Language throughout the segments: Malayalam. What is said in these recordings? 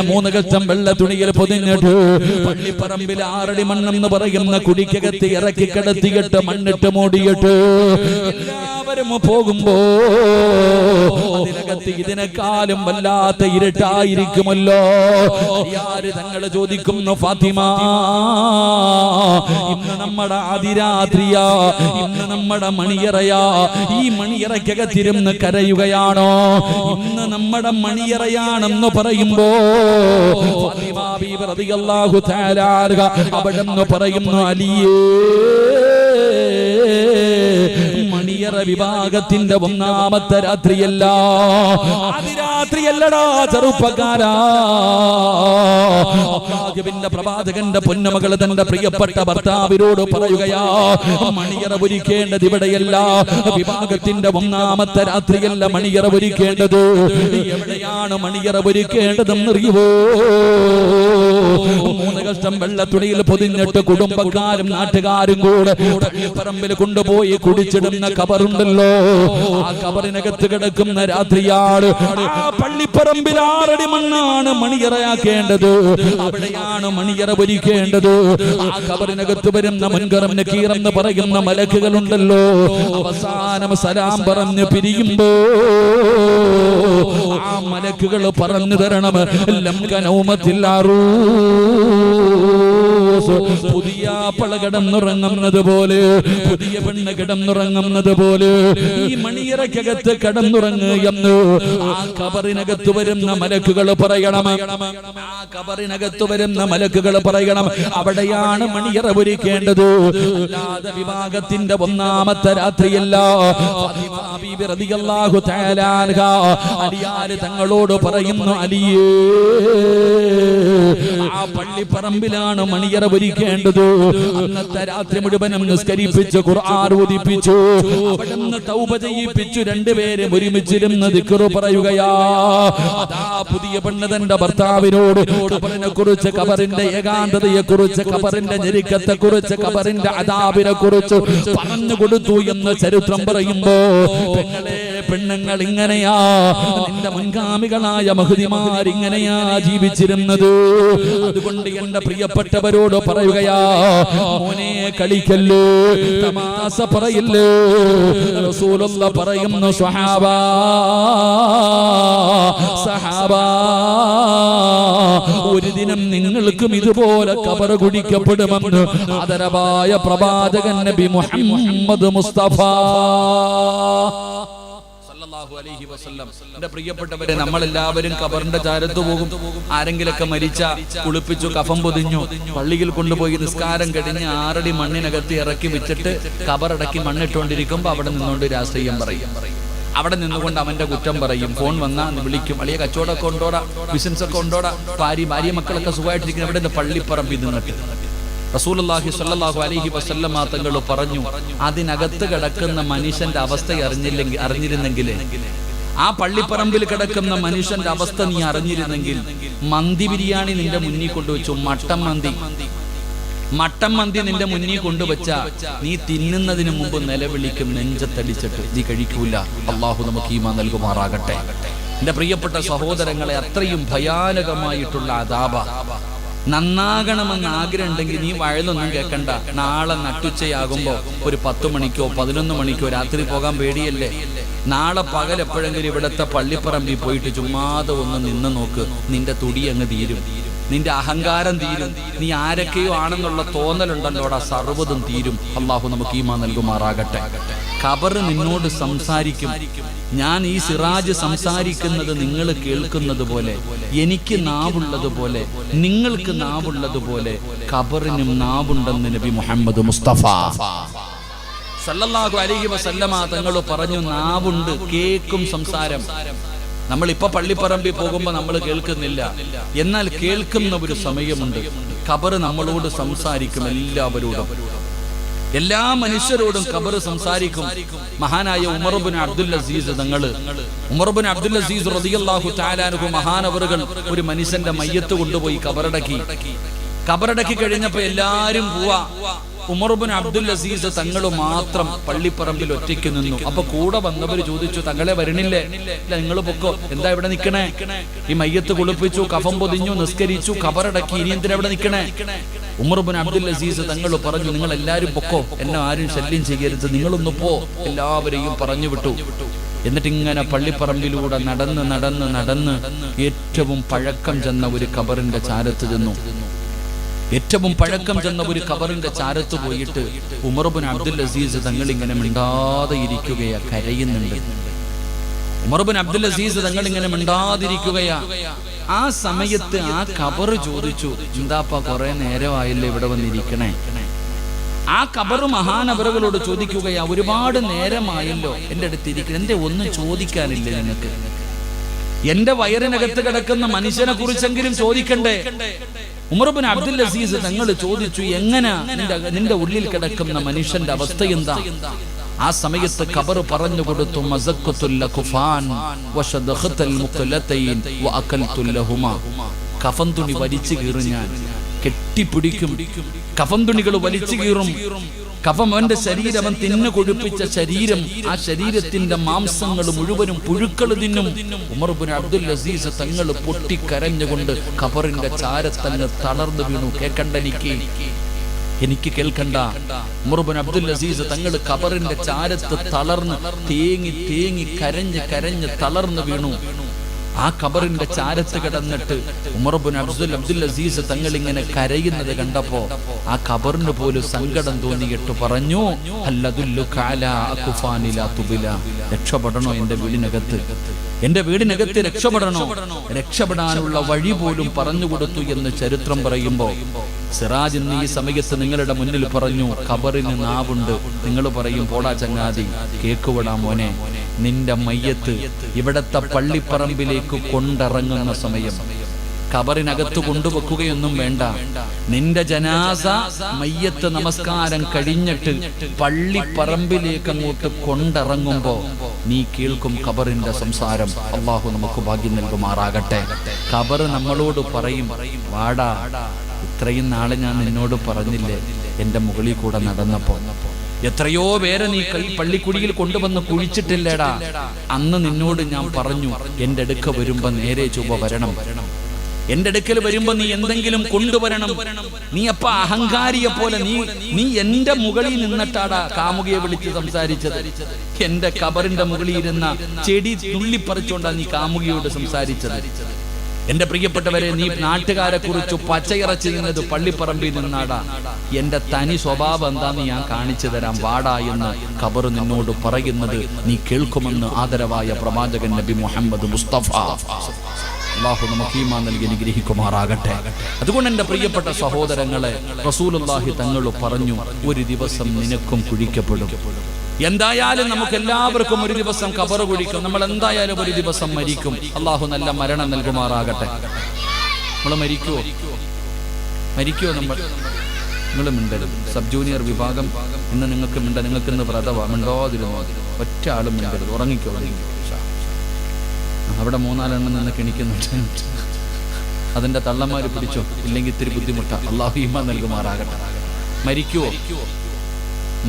3 കഷ്ടം വെള്ള തുണിയിൽ പൊതിഞ്ഞിട്ട് പള്ളിപ്പറമ്പിൽ 6 അടി മണ്ണെന്ന് പറയുന്ന കുടിക്കകത്ത് ഇറക്കി കിടത്തിയിട്ട് മണ്ണിട്ട് മൂടിയിട്ട് എല്ലാവരും പോകുമ്പോ അതിനകത്ത് ഇതിനെക്കാളും വല്ലാത്ത ഇരുട്ടായിരിക്കുമല്ലോ. തങ്ങൾ ചോദിക്കുന്നു, ഫാത്തിമ ഇന്ന് നമ്മുടെ അതിരാത്രിയാ, ഇന്ന് നമ്മുടെ മണിയറയാ, ഈ മണിയറയ്ക്കകത്തിരുന്ന് കരയുകയാണോ? ഇന്ന് നമ്മുടെ മണിയറയാണെന്ന് പറയുമ്പോ ഫാത്തിമ ബീവി റളിയല്ലാഹു തആല അവിടെന്ന് പറയുന്നു, അലിയേ മണിയറ വിഭാഗത്തിന്റെ 1ാമത്തെ രാത്രിയല്ല, അതിരാത്രിയല്ലടാ ചെറുപ്പക്കാരാ. അല്ലാഹുവിന്റെ പ്രവാചകന്റെ പൊന്നുമകൾ തന്റെ പ്രിയപ്പെട്ട ഭർത്താവിനോട് പറയുകയാ, മണിയറ ഒരുക്കേണ്ടത് ഇവിടെയല്ല, വിഭാഗത്തിന്റെ 1ാമത്തെ രാത്രിയല്ല മണിയറ ഒരുക്കേണ്ടത്. എവിടെയാണ് മണിയറ ഒരുക്കേണ്ടതെന്നറിയുവോ? 3 കഷ്ടം വെള്ള തുണിയിൽ പൊതിഞ്ഞിട്ട് കുടുംബക്കാരും നാട്ടുകാരും കൂടെ പള്ളിപ്പറമ്പിൽ കൊണ്ടുപോയി കുടിച്ചിടുന്ന കബറുണ്ടല്ലോ, ആ കബറിനകത്ത് കിടക്കുന്ന രാത്രിയാണ്. ആ പള്ളിപ്പറമ്പിൽ 6 അടി മണ്ണാണ് മണിയറയാക്കേണ്ടത്, അവിടെയാണ് മണിയറ ഒരുക്കേണ്ടത്. ആ കബറിനകത്ത് വരുന്ന മുൻകറും നക്കീറെന്ന് പറയുന്ന മലക്കുകളുണ്ടല്ലോ, അവസാനം സലാം പറഞ്ഞ് പിരിയുമ്പോ ആ മലക്കുകൾ പറഞ്ഞു തരണം, ലം കനൗമത്തിൽ പുതിയ പള കിടന്നുറങ്ങുന്നത് പോലെ, പുതിയ പെണ്ണ് കിടന്നുറങ്ങുന്നത് പോലെ ഈ മണിയറയ്ക്കകത്ത് കിടന്നുറങ്ങുകയെന്ന് ആ കബറിനകത്ത് വരുന്ന മലക്കുകൾ പറയണം. ആ കബറിനകത്ത് വരുന്ന മലക്കുകൾ പറയണം, അവിടെയാണ് മണിയറ ഒരുക്കേണ്ടത്, അല്ലാതെ വിഭാഗത്തിന്റെ 1ാമത്തെ രാത്രിയല്ല. ഫാത്തിമ ബീവി റളിയല്ലാഹു തആല അൻഹാ അലിയാര് തങ്ങളോട് പറയുന്നു, അലിയേ ആ പള്ളിപ്പറമ്പിലാണ് മണിയറ ഒരുക്കേണ്ടത്. അന്നത്തെ രാത്രി മുഴുവനും നിസ്കരിപ്പിച്ചു, ഖുർആൻ ഓതിപ്പിച്ചു, അവിടുന്ന് തൗബ ചെയ്യിപ്പിച്ചു, 2 പേരും ഒരുമിച്ചിരുന്ന് ദിക്ർ പറയുകയാ. അതാ പുതിയ പെണ്ണ് തന്റെ ഭർത്താവിനോട് ഖബറിനെ കുറിച്ച്, ഖബറിന്റെ ഏകാന്തതയെ കുറിച്ച്, ഖബറിന്റെ ഞെരുക്കത്തെ കുറിച്ച്, ഖബറിന്റെ അദാബിനെ കുറിച്ച് പറഞ്ഞു കൊടുത്തു എന്ന് ചരിത്രം പറയുമ്പോ, പെണ്ണുങ്ങൾ ഇങ്ങനെയാ, നിന്റെ മുൻഗാമികളായ മഹ്ദിമാർ ഇങ്ങനെയാ ജീവിച്ചിരുന്നത്. അതുകൊണ്ട് എന്റെ പ്രിയപ്പെട്ടവരോട് പറയുകയാ, മോനെ കളിക്കല്ലേ, തമാശ പറയില്ലേ. റസൂലുള്ളാഹി പറയുന്നു, സ്വഹാബാ സഹാബാ, ഒരു ദിനം നിങ്ങൾക്കും ഇതുപോലെ ഖബർ കുടിക്കപ്പെടുമെന്ന് ആദരവായ പ്രവാചകൻ നബി മുഹമ്മദ് മുസ്തഫ സല്ലല്ലാഹു അലൈഹി വസല്ലം. എന്റെ പ്രിയപ്പെട്ടവരെ, നമ്മളെല്ലാവരും ഖബറിന്റെ ചാരത്ത് പോകും. ആരെങ്കിലൊക്കെ മരിച്ച കുളിപ്പിച്ചു, കഫം പൊതിഞ്ഞു, പള്ളിയിൽ കൊണ്ടുപോയി നിസ്കാരം കഴിഞ്ഞ് 6 അടി മണ്ണിനകത്ത് ഇറക്കി വെച്ചിട്ട് ഖബറടക്കി മണ്ണിട്ടുകൊണ്ടിരിക്കുമ്പോൾ അവിടെ നിന്നുകൊണ്ട് രാഷ്ട്രീയം പറയും, അവിടെ നിന്നുകൊണ്ട് അവന്റെ കുറ്റം പറയും. ഫോൺ വന്നാ വിളിക്കും, വലിയ കച്ചവടമൊക്കെ ഉണ്ടോടാ, ബിസിനസ് ഒക്കെ ഉണ്ടോടാ, ഭാര്യ മക്കളൊക്കെ സുഖമായിട്ടിരിക്കുന്ന അവിടെ പള്ളിപ്പറമ്പിൽ നിന്നിട്ട്. റസൂലുള്ളാഹി സ്വല്ലല്ലാഹു അലൈഹി വസല്ലമ തങ്ങൾ പറഞ്ഞു, അതിനകത്ത് കിടക്കുന്ന മനുഷ്യന്റെ അവസ്ഥ അറിഞ്ഞിരുന്നെങ്കിൽ, ആ പള്ളിപ്പറമ്പിൽ കിടക്കുന്ന മനുഷ്യന്റെ അവസ്ഥ നീ അറിഞ്ഞിരുന്നെങ്കിൽ, മന്തി ബിരിയാണി നിന്റെ മുന്നിൽ കൊണ്ടുവച്ചു, മട്ടൻ മന്തി നിന്റെ മുന്നിൽ കൊണ്ടുവച്ച നീ തിന്നുന്നതിന് മുമ്പ് നിലവിളിക്കും, നെഞ്ചത്തടിച്ചിട്ട് നീ കഴിക്കൂല. അള്ളാഹു നമുക്ക് ഈമാൻ നൽകുമാറാകട്ടെ. എന്റെ പ്രിയപ്പെട്ട സഹോദരങ്ങളെ, അത്രയും ഭയാനകമായിട്ടുള്ള അദാബ. നന്നാകണമെന്ന് ആഗ്രഹം ഉണ്ടെങ്കിൽ നീ വയലൊന്നും കേൾക്കണ്ട. നാളെ നട്ടുച്ചയാകുമ്പോ ഒരു 10 മണിക്കോ 11 മണിക്കോ രാത്രി പോകാൻ പേടിയല്ലേ? നാളെ പകൽ എപ്പോഴെങ്കിലും ഇവിടത്തെ പള്ളിപ്പറമ്പിൽ പോയിട്ട് ചുമ്മാതെ ഒന്ന് നിന്ന് നോക്ക്, നിന്റെ തുടി അങ്ങ് തീരും, നിന്റെ അഹങ്കാരം തീരും, നീ ആരൊക്കെയോ ആണെന്നുള്ള തോന്നലുണ്ടല്ലോടാ, സർവ്വതും തീരും. അള്ളാഹു നമുക്ക് ഈമാൻ നൽകുമാറാകട്ടെ. ഖബർ നിന്നോട് സംസാരിക്കും. ഞാൻ ഈ സിറാജ് സംസാരിക്കുന്നത് നിങ്ങൾ കേൾക്കുന്നത് പോലെ, എനിക്ക് നാവുള്ളതുപോലെ, നിങ്ങൾക്ക് നാവുള്ളതുപോലെ ഖബറിനും നാവുണ്ടെന്ന് നബി മുഹമ്മദ് മുസ്തഫ സല്ലല്ലാഹു അലൈഹി വസല്ലമ തങ്ങൾ പറഞ്ഞു, നാവുണ്ട്, കേൾക്കും സംസാരം. നമ്മളിപ്പോ പള്ളിപ്പറമ്പിൽ പോകുമ്പോ നമ്മൾ കേൾക്കുന്നില്ല, എന്നാൽ കേൾക്കുന്ന ഒരു സമയമുണ്ട്. ഖബർ നമ്മളോട് സംസാരിക്കും, എല്ലാവരോടും, എല്ലാ മനുഷ്യരോടും ഖബർ സംസാരിക്കും. മഹാനായ ഉമർ ഇബ്നു അബ്ദുൽ അസീസ് ഉമർ ഇബ്നു അബ്ദുൽ അസീസ് റളിയല്ലാഹു തആല അൻഹു മഹാനവറുകൾ ഒരു മനുഷ്യന്റെ മയ്യത്ത് കൊണ്ടുപോയി കബറടക്കി കഴിഞ്ഞപ്പോ എല്ലാരും പോവാ. ഉമർ ഇബ്നു അബ്ദുൽ അസീസ് തങ്ങൾ മാത്രം പള്ളിപ്പറമ്പിൽ ഒറ്റയ്ക്ക് നിന്നു. അപ്പൊ കൂടെ വന്നവർ ചോദിച്ചു, തങ്ങളെ വരണില്ലേ? ഇല്ല, നിങ്ങൾ പൊക്കോ. എന്താ ഇവിടെ നിൽക്കണേ? ഈ മയ്യത്ത് കുളിപ്പിച്ചു, കഫം പൊതിഞ്ഞു, നിസ്കരിച്ചു, ഖബറടക്കി, ഇനി എന്തിനാ ഇവിടെ നിൽക്കണേ? ഉമർ ഇബ്നു അബ്ദുൽ അസീസ് തങ്ങൾ പറഞ്ഞു, നിങ്ങൾ എല്ലാവരും പൊക്കോ, എന്നെ ആരും ശല്യം ചെയ്യരുത്, നിങ്ങളൊന്ന് പോ. എല്ലാവരെയും പറഞ്ഞു വിട്ടു. എന്നിട്ട് ഇങ്ങനെ പള്ളിപ്പറമ്പിലൂടെ നടന്ന് നടന്ന് നടന്ന് ഏറ്റവും പഴക്കം ചെന്ന ഒരു ഖബറിന്റെ ചാരത്ത് ചെന്നു. ഏറ്റവും പഴക്കം ചെന്ന ഒരു ഖബറിന്റെ ചാരത്ത് പോയിട്ട് ഉമർ ഇബ്നു അബ്ദുൽ അസീസ് തങ്ങൾ ഇങ്ങനെ മിണ്ടാതെ ഇരിക്കുകയാ, കരയുന്നുണ്ട്. ഉമർ ഇബ്നു അബ്ദുൽ അസീസ് തങ്ങൾ ഇങ്ങനെ മിണ്ടാതിരിക്കുകയാ. ആ സമയത്ത് ആ ഖബർ ചോദിച്ചു, എന്താപ്പാ കുറെ നേരമായല്ലേ ഇവിടെ വന്നിരിക്കണേ? ആ ഖബർ മഹാനവറുകളോട് ചോദിക്കുകയാ, ഒരുപാട് നേരമായല്ലോ എൻ്റെ അടുത്ത് ഇരിക്കണം, എന്തേ ഒന്നും ചോദിക്കാനില്ലേ നിങ്ങൾക്ക്? എന്റെ വയറിനകത്ത് കിടക്കുന്ന മനുഷ്യനെ കുറിച്ചെങ്കിലും ചോദിക്കണ്ടേ? ഉമർ ഇബ്നു അബ്ദുൽ അസീസ് തങ്ങൾ ചോദിച്ചു, എങ്ങനെ നിന്റെ ഉള്ളിൽ കിടക്കുന്ന മനുഷ്യന്റെ അവസ്ഥ എന്താ? ആ സമയത്ത് ഖബർ പറഞ്ഞു കൊടുത്തു, മസഖത്തുൽ ലഖഫാൻ വശദഖതൽ മുഖലതൈൻ വഅകൽതു ലഹുമാ. കഫൻ തുണി വലിച്ചു കീറും, ഞാൻ കെട്ടിപ്പിടിക്കും. കഫൻ തുണികൾ വലിച്ചു കീറും. കഫം അവന്റെ ശരീരം, അവൻ തിന്നു കൊഴുപ്പിച്ച ശരീരം, ആ ശരീരത്തിന്റെ മാംസങ്ങൾ മുഴുവനും പുഴുക്കൾ തിന്നും. ഉമർ ഇബ്നു അബ്ദുൽ അസീസ് തങ്ങൾ പൊട്ടിക്കരഞ്ഞുകൊണ്ട് ഖബറിന്റെ ചാരത്തങ്ങ് തളർന്നു വീണു. കേൾക്കണ്ട, എനിക്ക് കേൾക്കണ്ട. ഉമർ ഇബ്നു അബ്ദുൽ അസീസ് തങ്ങൾ ഖബറിന്റെ ചാരത്ത് തളർന്ന് തേങ്ങി തേങ്ങി കരഞ്ഞ് കരഞ്ഞ് തളർന്നു വീണു. ആ ഖബറിന്റെ ചാരത്ത് കിടന്നിട്ട് ഉമർ ഇബ്നു അബ്ദുൽ അസീസ് തങ്ങൾ ഇങ്ങനെ കരയുന്നത് കണ്ടപ്പോ ആ ഖബറിന് പോലും സങ്കടം തോന്നിയിട്ട് പറഞ്ഞു, രക്ഷപ്പെടണോ എന്റെ വീടിനകത്ത്? എന്റെ വീടിനകത്ത് രക്ഷപ്പെടണോ? രക്ഷപ്പെടാനുള്ള വഴി പോലും പറഞ്ഞു കൊടുത്തു എന്ന് ചരിത്രം പറയുമ്പോ സിറാജ് ഇന്ന് ഈ സമയത്ത് നിങ്ങളുടെ മുന്നിൽ പറഞ്ഞു, ഖബറിന് നാവുണ്ട്. നിങ്ങൾ പറയും, പോടാ ചങ്ങാതി, കേക്കുവിടാ മോനെ, നിന്റെ മയ്യത്ത് ഇവിടത്തെ പള്ളിപ്പറമ്പിലേക്ക് കൊണ്ടിറങ്ങുന്ന സമയം ഖബറിനകത്ത് കൊണ്ടുവെക്കുകയൊന്നും വേണ്ട. നിന്റെ ജനാസ മയ്യത്ത് നമസ്കാരം കഴിഞ്ഞിട്ട് പള്ളിപ്പറമ്പിലേക്ക് അങ്ങോട്ട് കൊണ്ടിറങ്ങുമ്പോ നീ കേൾക്കും ഖബറിന്റെ സംസാരം. അള്ളാഹു നമുക്ക് ഭാഗ്യം നൽകുമാറാകട്ടെ. ഖബർ നമ്മളോട് പറയും, വാടാ, ഇത്രയും നാളെ ഞാൻ നിന്നോട് പറഞ്ഞില്ലേ എന്റെ മുകളിൽ കൂടെ നടന്നപ്പോ? എത്രയോ പേരെ നീ പള്ളിക്കുടിയിൽ കൊണ്ടുവന്ന് കുഴിച്ചിട്ടില്ലേടാ? അന്ന് നിന്നോട് ഞാൻ പറഞ്ഞു, എന്റെ അടുക്ക വരുമ്പോ നേരെ ചൊവ്വ വരണം, എന്റെ അടുക്കൽ വരുമ്പോ നീ എന്തെങ്കിലും കൊണ്ടുവരണം. നീ അപ്പ അഹങ്കാരിയെ പോലെ നീ എന്റെ മുകളിൽ നിന്നിട്ടാടാ കാമുകിയെ വിളിച്ച് സംസാരിച്ചത്. എന്റെ ഖബറിന്റെ മുകളിൽ ഇരുന്ന ചെടി തുള്ളിപ്പറിച്ചോണ്ടാ നീ കാമുകിയോട് സംസാരിച്ചത്. എന്റെ പ്രിയപ്പെട്ടവരെ, നീ നാട്ടുകാരെ കുറിച്ച് പച്ചയിറച്ചി നിന്നത് പള്ളിപ്പറമ്പിൽ നിന്നാടാ. എന്റെ തനി സ്വഭാവം എന്താന്ന് ഞാൻ കാണിച്ചു തരാം, വാടാ എന്ന് ഖബർ നിന്നോട് പറയുന്നത് നീ കേൾക്കുമെന്ന് ആദരവായ പ്രവാചകൻ നബി മുഹമ്മദ് മുസ്തഫ. അല്ലാഹു നമുക്ക് ഈമാൻ നൽകി അനുഗ്രഹിക്കുമാറാകട്ടെ. അതുകൊണ്ട് എന്റെ പ്രിയപ്പെട്ട സഹോദരങ്ങളെ, റസൂലുള്ളാഹി തങ്ങൾ പറഞ്ഞു, ഒരു ദിവസം നിനക്കും കുഴിക്കപ്പെടും. എന്തായാലും നമുക്ക് എല്ലാവർക്കും ഒരു ദിവസം ഖബർ കുഴിക്കും. നമ്മൾ എന്തായാലും ഒരു ദിവസം മരിക്കും. അള്ളാഹു നല്ല മരണം നൽകുമാറാകട്ടെ. നമ്മൾ മരിക്കുവോ? നിങ്ങൾ മിണ്ടരുത്. സബ് ജൂനിയർ വിഭാഗം ഇന്ന് നിങ്ങൾക്ക് നിങ്ങൾക്ക് ഇന്ന് വ്രതവാ, മിണ്ടോതിരുന്നു. ഒറ്റ ആളും മിണ്ടരുത്. ഉറങ്ങിക്കോ. അവിടെ 4-4 നിന്ന് കിണിക്കുന്നുണ്ട്. അതിന്റെ തള്ളന്മാര് പിടിച്ചോ, ഇല്ലെങ്കിൽ ഇത്തിരി ബുദ്ധിമുട്ടാ. അള്ളാഹു ഈമാൻ നൽകുമാറാകട്ടെ.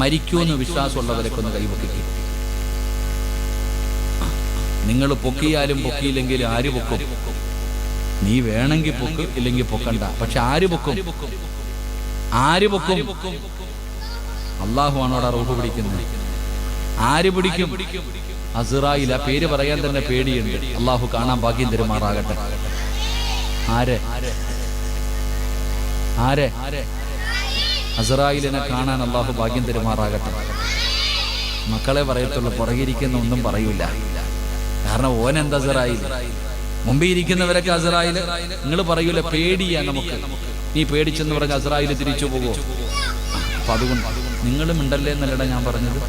മരിക്കുമെന്ന് വിശ്വാസമുള്ളവരൊക്കെ ഒന്ന് കൈപൊക്കിക്കും. നിങ്ങൾ പൊക്കിയാലും പൊക്കിയില്ലെങ്കിലും ആര് പൊക്കും? നീ വേണമെങ്കിൽ പൊക്ക്, ഇല്ലെങ്കിൽ പൊക്കണ്ട. പക്ഷെ ആര് പൊക്കും? അള്ളാഹു ആണോടാ റൂഹ് പിടിക്കുന്നത്. ആര് പിടിക്കും? അസ്റായിൽ. ആ പേര് പറയാൻ തന്നെ പേടിയുണ്ട്. അള്ളാഹു കാണാൻ ഭാഗ്യം തരുമാറാകട്ടെ. ആരെ അസ്റായിലിനെ കാണാൻ അള്ളാഹു ഭാഗ്യം തരുമാറാകട്ടെ. മക്കളെ പറയത്തുള്ളൂ, പുറകിരിക്കുന്ന ഒന്നും പറയൂല. കാരണം ഓനെന്താ അസ്റായിൽ? മുമ്പേ ഇരിക്കുന്നവരൊക്കെ അസ്റായിൽ. നിങ്ങൾ പറയൂല, പേടിയാ നമുക്ക്. നീ പേടിച്ചെന്ന് പറഞ്ഞ അസ്റായിൽ തിരിച്ചു പോകുമോ? അപ്പൊ അതുകൊണ്ട് നിങ്ങളും ഉണ്ടല്ലേ എന്നല്ലടാ ഞാൻ പറഞ്ഞത്.